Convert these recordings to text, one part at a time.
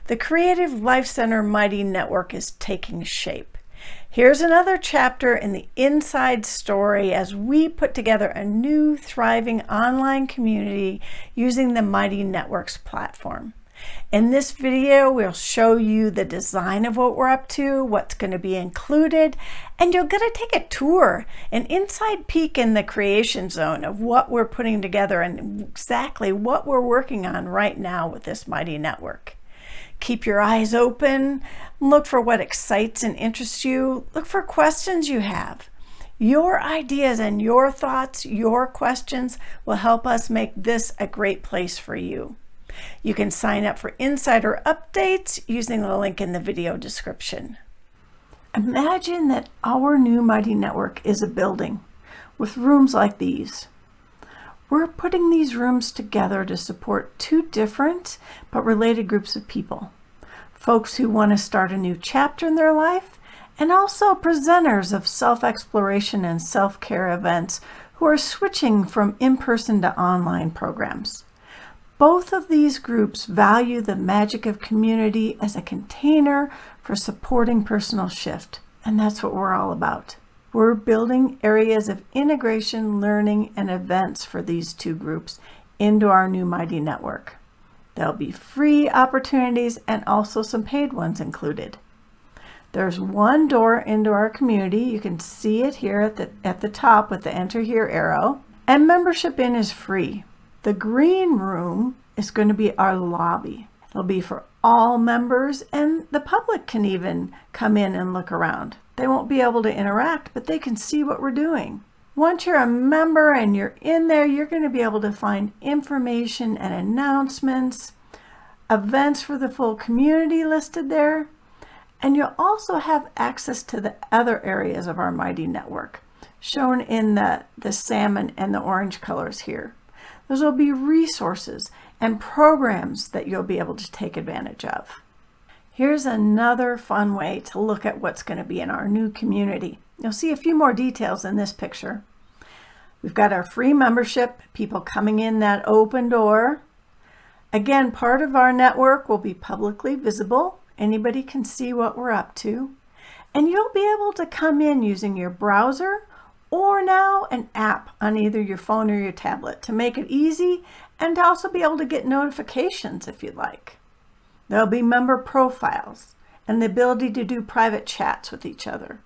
The Creative Life Center Mighty Network is taking shape. Here's another chapter in the inside story as we put together a new, thriving online community using the Mighty Networks platform. In this video, we'll show you the design of what we're up to, what's going to be included, and you'll get to take a tour, an inside peek in the creation zone of what we're putting together and exactly what we're working on right now with this Mighty Network. Keep your eyes open, look for what excites and interests you, look for questions you have. Your ideas and your thoughts, your questions will help us make this a great place for you. You can sign up for insider updates using the link in the video description. Imagine that our new Mighty Network is a building with rooms like these. We're putting these rooms together to support two different but related groups of people. Folks who want to start a new chapter in their life, and also presenters of self-exploration and self-care events who are switching from in-person to online programs. Both of these groups value the magic of community as a container for supporting personal shift, and that's what we're all about. We're building areas of integration, learning, and events for these two groups into our new Mighty Network. There'll be free opportunities and also some paid ones included. There's one door into our community. You can see it here at the top with the Enter Here arrow, and membership in is free. The green room is going to be our lobby. It'll be for all members, and the public can even come in and look around. They won't be able to interact, but they can see what we're doing. Once you're a member and you're in there, you're going to be able to find information and announcements, events for the full community listed there, and you'll also have access to the other areas of our Mighty Network, shown in the salmon and the orange colors here. Those will be resources and programs that you'll be able to take advantage of. Here's another fun way to look at what's going to be in our new community. You'll see a few more details in this picture. We've got our free membership, people coming in that open door. Again, part of our network will be publicly visible. Anybody can see what we're up to. And you'll be able to come in using your browser or now an app on either your phone or your tablet to make it easy and to also be able to get notifications if you'd like. There'll be member profiles and the ability to do private chats with each other.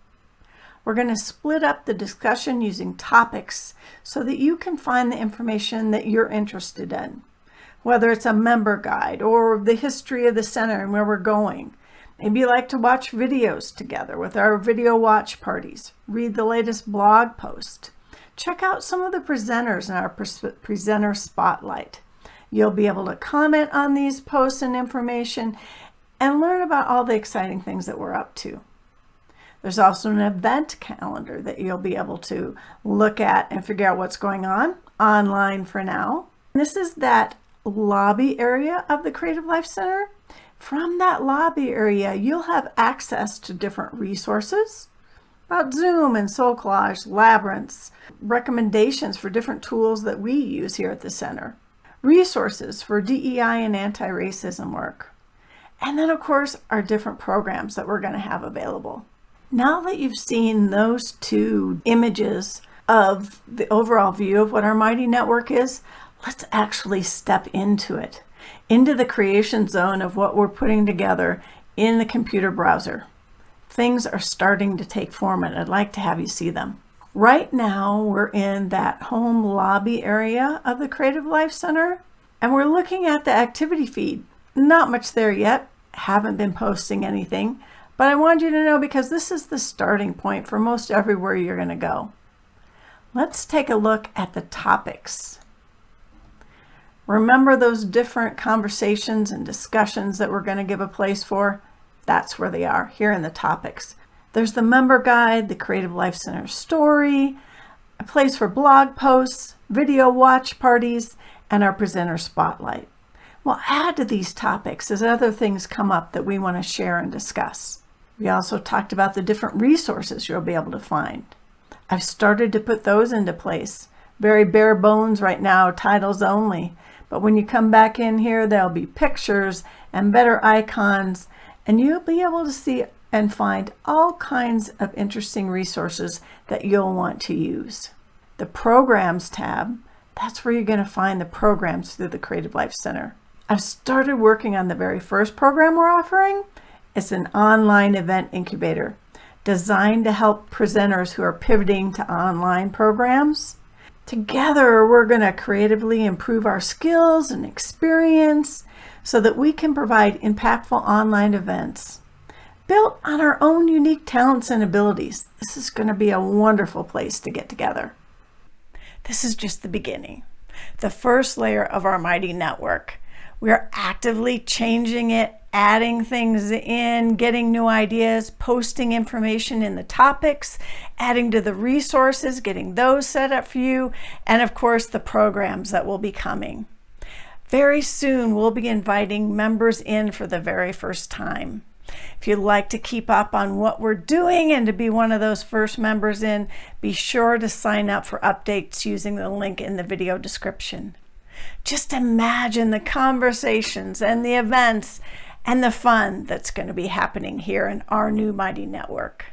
We're going to split up the discussion using topics so that you can find the information that you're interested in, whether it's a member guide or the history of the center and where we're going. Maybe you like to watch videos together with our video watch parties, read the latest blog post, check out some of the presenters in our presenter spotlight. You'll be able to comment on these posts and information and learn about all the exciting things that we're up to. There's also an event calendar that you'll be able to look at and figure out what's going on online for now. This is that lobby area of the Creative Life Center. From that lobby area, you'll have access to different resources about Zoom and Soul Collage, Labyrinths, recommendations for different tools that we use here at the center, resources for DEI and anti-racism work, and then of course our different programs that we're going to have available. Now that you've seen those two images of the overall view of what our Mighty Network is, let's actually step into it, into the creation zone of what we're putting together in the computer browser. Things are starting to take form and I'd like to have you see them. Right now we're in that home lobby area of the Creative Life Center and we're looking at the activity feed. Not much there yet, haven't been posting anything, but I want you to know because this is the starting point for most everywhere you're going to go. Let's take a look at the topics. Remember those different conversations and discussions that we're going to give a place for? That's where they are, here in the topics. There's the member guide, the Creative Life Center story, a place for blog posts, video watch parties, and our presenter spotlight. We'll add to these topics as other things come up that we want to share and discuss. We also talked about the different resources you'll be able to find. I've started to put those into place. Very bare bones right now, titles only. But when you come back in here, there'll be pictures and better icons, and you'll be able to see and find all kinds of interesting resources that you'll want to use. The Programs tab, that's where you're going to find the programs through the Creative Life Center. I've started working on the very first program we're offering. It's an Online Event Incubator designed to help presenters who are pivoting to online programs. Together, we're going to creatively improve our skills and experience so that we can provide impactful online events built on our own unique talents and abilities. This is going to be a wonderful place to get together. This is just the beginning, the first layer of our mighty network. We are actively changing it, adding things in, getting new ideas, posting information in the topics, adding to the resources, getting those set up for you, and of course the programs that will be coming. Very soon we'll be inviting members in for the very first time. If you'd like to keep up on what we're doing and to be one of those first members in, be sure to sign up for updates using the link in the video description. Just imagine the conversations and the events and the fun that's going to be happening here in our new mighty network.